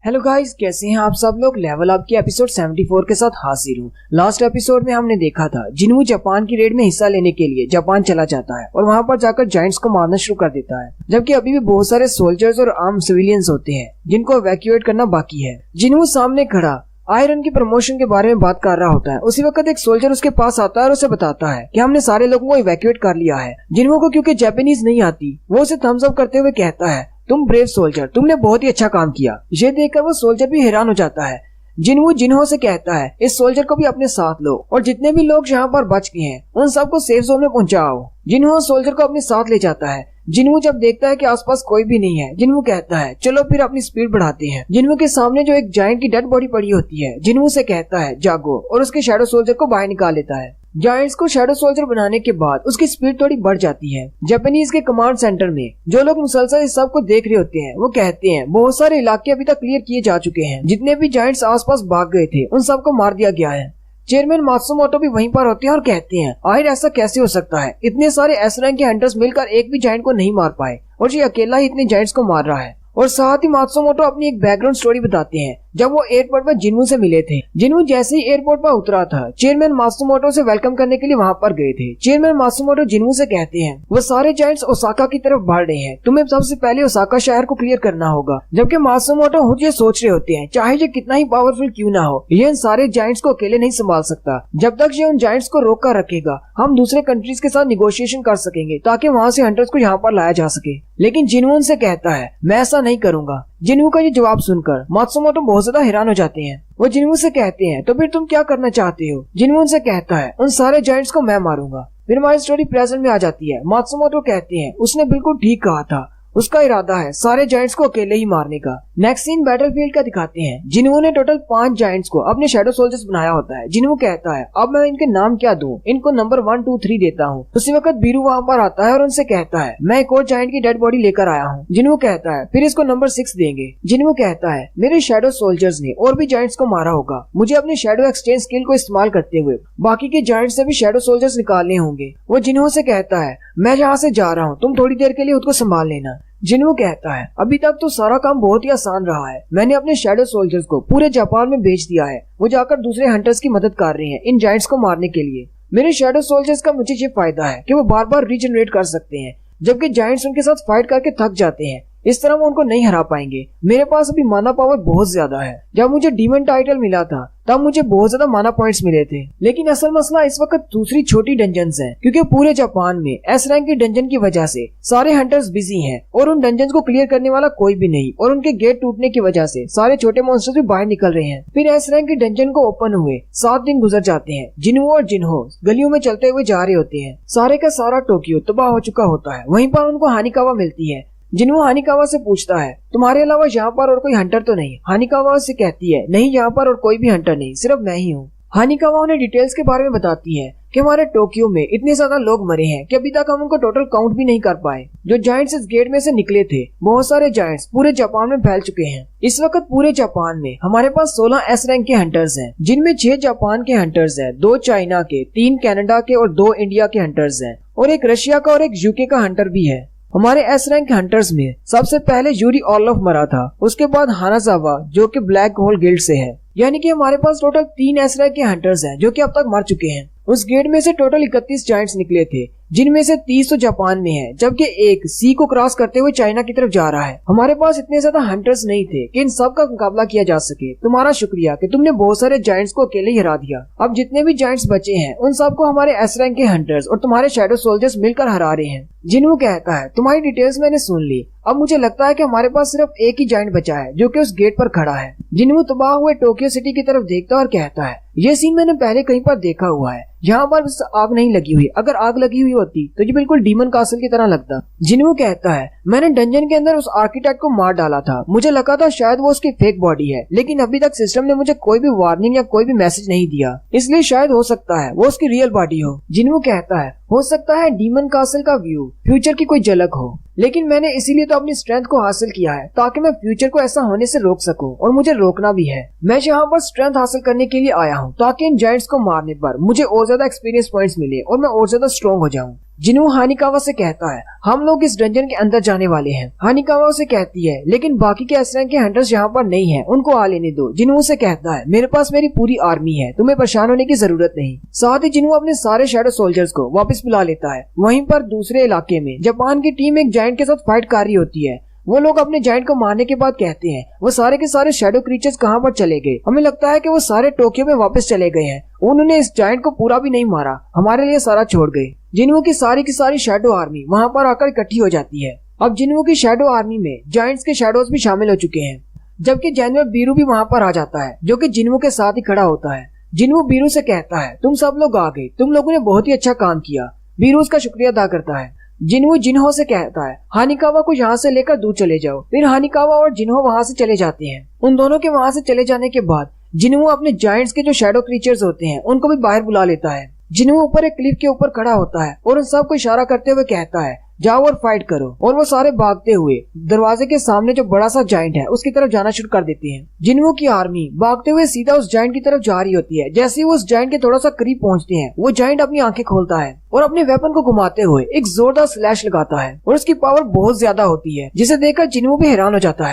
Hello guys, कैसे हैं आप सब लोग। लेवल अप के एपिसोड 74 के साथ हाजिर हूँ। लास्ट एपिसोड में हमने देखा था जिन्हों जापान की रेड में हिस्सा लेने के लिए जापान चला जाता है और वहाँ पर जाकर जायंट्स को मारना शुरू कर देता है, जबकि अभी भी बहुत सारे सोल्जर्स और आर्म सिविलियंस होते हैं जिनको इवैक्यूएट करना बाकी है। जिन्हों सामने खड़ा आयरन की प्रमोशन के बारे में बात कर रहा होता है। उसी वक्त एक सोल्जर उसके पास आता है और उसे बताता है कि हमने सारे लोगों को इवैक्यूएट कर लिया है। जिन्हों को क्योंकि जापानीज नहीं आती, वो उसे थम्स अप करते हुए कहता है, तुम ब्रेव सोल्जर, तुमने बहुत ही अच्छा काम किया। ये देखकर वो सोल्जर भी हैरान हो जाता है। जिन्हों से कहता है, इस सोल्जर को भी अपने साथ लो और जितने भी लोग यहाँ पर बच गए हैं उन सबको सेफ जोन में पहुँचाओ। जिन्हों सोल्जर को अपने साथ ले जाता है। जिन्हों जब देखता है कि आसपास कोई भी नहीं है, जिन्हों कहता है, चलो फिर अपनी स्पीड बढ़ाते हैं। जिन्हों के सामने जो एक जायंट की डेड बॉडी पड़ी होती है, जिन्हों से कहता है, जागो, और उसके शैडो सोल्जर को बाहर निकाल लेता है। जायंट्स को शैडो सोल्जर बनाने के बाद उसकी स्पीड थोड़ी बढ़ जाती है। जापानीज के कमांड सेंटर में जो लोग मुसलसल इस सब को देख रहे होते हैं, वो कहते हैं बहुत सारे इलाके अभी तक क्लियर किए जा चुके हैं। जितने भी जायंट्स आसपास भाग गए थे उन सबको मार दिया गया है। चेयरमैन मात्सुमोटो भी वहीं पर होते हैं और कहते हैं, आखिर ऐसा कैसे हो सकता है, इतने सारे एस रैंक के हंटर्स मिलकर एक भी जायंट को नहीं मार पाए और ये अकेला ही इतने जायंट्स को मार रहा है। और साथ ही मात्सुमोटो अपनी एक बैकग्राउंड स्टोरी बताते हैं। जब वो एयरपोर्ट पर जिन्हों से मिले थे, जिन्हों जैसे ही एयरपोर्ट पर उतरा था, चेयरमैन मात्सुमोटो से वेलकम करने के लिए वहाँ पर गए थे। चेयरमैन मात्सुमोटो जिन्हों से कहते हैं, वो सारे जायंट्स ओसाका की तरफ बढ़ रहे हैं, तुम्हें सबसे पहले ओसाका शहर को क्लियर करना होगा। जबकि मात्सुमोटो खुद ये सोच रहे होते हैं, चाहे ये कितना ही पावरफुल क्यों ना हो, ये इन सारे जायंट्स को अकेले नहीं संभाल सकता। जब तक ये उन जायंट्स को रोक कर रखेगा, हम दूसरे कंट्रीज के साथ निगोशिएशन कर सकेंगे ताकि वहाँ से हंटर्स को यहाँ पर लाया जा सके। लेकिन जिन्हों से कहता है, मैं ऐसा नहीं करूंगा। जिन्हों का ये जवाब सुनकर मात्सुमोटो बहुत ज्यादा हैरान हो जाते हैं। वो जिन्हों से कहते हैं, तो फिर तुम क्या करना चाहते हो। जिन्हों से कहता है, उन सारे जायंट्स को मैं मारूंगा। फिर हमारी स्टोरी प्रेजेंट में आ जाती है। मात्सुमोटो कहते हैं, उसने बिल्कुल ठीक कहा था, उसका इरादा है सारे जायंट्स को अकेले ही मारने का। नेक्स्ट सीन बैटलफील्ड का दिखाते हैं। जिन्होंने टोटल 5 जायंट्स को अपने शैडो सोल्जर्स बनाया होता है। जिन्हों कहता है, अब मैं इनके नाम क्या दूं, इनको नंबर 1, 2, 3 देता हूँ। उसी वक्त बीरू वहाँ पर आता है और उनसे कहता है, मैं एक और जायंट की डेड बॉडी लेकर आया हूँ। जिन्हों कहता है, फिर इसको नंबर 6 देंगे। जिन्हों कहता है, मेरे शैडो सोल्जर्स ने और भी जायंट्स को मारा होगा, मुझे अपने शैडो एक्सचेंज स्किल को इस्तेमाल करते हुए बाकी के जायंट्स से भी शैडो सोल्जर्स निकालने होंगे। वो जिन्हों से कहता है, मैं यहाँ से जा रहा हूँ, तुम थोड़ी देर के लिए खुद को संभाल लेना। जिन्हों कहता है, अभी तक तो सारा काम बहुत ही आसान रहा है, मैंने अपने शैडो सोल्जर्स को पूरे जापान में भेज दिया है। वो जाकर दूसरे हंटर्स की मदद कर रहे हैं इन जायंट्स को मारने के लिए। मेरे शैडो सोल्जर्स का मुझे ये फायदा है कि वो बार बार रीजनरेट कर सकते हैं, जबकि जायंट्स उनके साथ फाइट करके थक जाते हैं। इस तरह वो उनको नहीं हरा पाएंगे। मेरे पास अभी माना पावर बहुत ज्यादा है। जब मुझे डीमन टाइटल मिला था तब मुझे बहुत ज्यादा माना पॉइंट्स मिले थे। लेकिन असल मसला इस वक्त दूसरी छोटी डंजन्स है, क्योंकि पूरे जापान में एस रैंक की डंजन की वजह से सारे हंटर्स बिजी हैं और उन डंजन्स को क्लियर करने वाला कोई भी नहीं, और उनके गेट टूटने की वजह से सारे छोटे मॉन्स्टर्स भी बाहर निकल रहे हैं। फिर एस रैंक की डंजन को ओपन हुए 7 दिन गुजर जाते हैं। जिन्हों और जिन्हों गलियों में चलते हुए जा रहे होते हैं। सारे का सारा टोक्यो तबाह हो चुका होता है। वहीं पर उनको हानिकावा मिलती है। जिन्हों हानिकावा से पूछता है, तुम्हारे अलावा यहाँ पर और कोई हंटर तो नहीं। हानिकावा से कहती है, नहीं, यहाँ पर और कोई भी हंटर नहीं, सिर्फ मैं ही हूँ। हानिकावा उन्हें डिटेल्स के बारे में बताती है कि हमारे टोक्यो में इतने ज्यादा लोग मरे हैं कि अभी तक हम उनको टोटल काउंट भी नहीं कर पाए। जो जायंट्स इस गेट में से निकले थे, बहुत सारे जायंट्स पूरे जापान में फैल चुके हैं। इस वक्त पूरे जापान में हमारे पास 16 एस रैंक के हंटर्स हैं, जिनमें 6 जापान के हंटर्स हैं, 2 चाइना के, 3 कनाडा के और 2 इंडिया के हंटर्स हैं, और एक रशिया का और एक यूके का हंटर भी है। हमारे एस रैंक हंटर्स में सबसे पहले यूरी ऑर्लोफ मरा था, उसके बाद हानाजावा जो कि ब्लैक होल गिल्ड से है। यानी कि हमारे पास टोटल 3 एस रैंक के हंटर्स हैं जो कि अब तक मर चुके हैं। उस गेट में से टोटल 31 जायंट्स निकले थे, जिनमें से 30 तो जापान में है, जबकि एक सी को क्रॉस करते हुए चाइना की तरफ जा रहा है। हमारे पास इतने ज्यादा हंटर्स नहीं थे कि इन सब का मुकाबला किया जा सके। तुम्हारा शुक्रिया कि तुमने बहुत सारे जायंट्स को अकेले ही हरा दिया। अब जितने भी जायंट्स बचे हैं उन सबको हमारे एस रैंक के हंटर्स और तुम्हारे शैडो सोल्जर्स मिलकर हरा रहे हैं। जिन्हों कहता है, तुम्हारी डिटेल्स मैंने सुन ली, अब मुझे लगता है कि हमारे पास सिर्फ एक ही जायंट बचा है जो कि उस गेट पर खड़ा है। जिन्हों तबाह हुए टोक्यो सिटी की तरफ देखता और कहता है, ये सीन मैंने पहले कहीं पर देखा हुआ है, यहाँ पर बस आग नहीं लगी हुई। अगर आग लगी हुई होती तो ये बिल्कुल डीमन कासल की तरह लगता। जिन्हों कहता है, मैंने डंजन के अंदर उस आर्किटेक्ट को मार डाला था, मुझे लगा था शायद वो उसकी फेक बॉडी है, लेकिन अभी तक सिस्टम ने मुझे कोई भी वार्निंग या कोई भी मैसेज नहीं दिया, इसलिए शायद हो सकता है वो उसकी रियल बॉडी हो। जिन्हों कहता है, हो सकता है डीमन कासल का व्यू फ्यूचर की कोई झलक हो, लेकिन मैंने इसीलिए तो अपनी स्ट्रेंथ को हासिल किया है ताकि मैं फ्यूचर को ऐसा होने से रोक सकूं, और मुझे रोकना भी है। मैं यहाँ पर स्ट्रेंथ हासिल करने के लिए आया हूँ ताकि इन जायंट्स को मारने पर मुझे और ज्यादा एक्सपीरियंस पॉइंट्स मिले और मैं और ज्यादा स्ट्रॉन्ग हो जाऊँ। जिन्हू हानिकावा से कहता है हम लोग इस डंजन के अंदर जाने वाले हैं। हानिकावा उसे कहती है लेकिन बाकी के एस रैंक के हंटर्स यहाँ पर नहीं है, उनको आ लेने दो। जिन्हू से कहता है मेरे पास मेरी पूरी आर्मी है, तुम्हें परेशान होने की जरूरत नहीं। साथ ही जिन्हू अपने सारे शैडो सोल्जर्स को वापस बुला लेता है। वहीं पर दूसरे इलाके में जापान की टीम एक जायंट के साथ फाइट कर रही होती है। वो लोग अपने जायंट को मारने के बाद कहते हैं वो सारे के सारे शैडो क्रीचर्स कहाँ पर चले गए। हमें लगता है कि वो सारे टोक्यो में वापस चले गए हैं, उन्होंने इस जायंट को पूरा भी नहीं मारा, हमारे लिए सारा छोड़ गए। जिन्हू की सारी शैडो आर्मी वहाँ पर आकर इकट्ठी हो जाती है। अब जिन्हू की शैडो आर्मी में जायंट्स के शैडोज भी शामिल हो चुके हैं, जबकि जनरल बीरू भी वहाँ पर आ जाता है जो कि जिन्हू के साथ ही खड़ा होता है। जिन्हू बीरू से कहता है तुम सब लोग आ गए, तुम लोगों ने बहुत ही अच्छा काम किया। बीरू उसका शुक्रिया अदा करता है। जिन्हू जिन्हो से कहता है हानिकावा को यहाँ से लेकर दूर चले जाओ। फिर हानिकावा और जिन्हो वहाँ से चले जाते हैं। उन दोनों के वहाँ से चले जाने के बाद जिन्हू अपने जायंट्स के जो शैडो क्रीचर्स होते हैं उनको भी बाहर बुला लेता है। जिन्हू ऊपर एक क्लिफ के ऊपर खड़ा होता है और उन सबको इशारा करते हुए कहता है जाओ और फाइट करो। और वो सारे भागते हुए दरवाजे के सामने जो बड़ा सा जायंट है उसकी तरफ जाना शुरू कर देते हैं। जिन्हू की आर्मी भागते हुए सीधा उस जायंट की तरफ जा रही होती है। जैसे ही वो उस जायंट के थोड़ा सा करीब पहुंचते हैं वो जायंट अपनी आंखें खोलता है और अपने वेपन को घुमाते हुए एक जोरदार स्लैश लगाता है और उसकी पावर बहुत ज्यादा होती है, जिसे देखकर जिन्हू भी हैरान हो जाता है।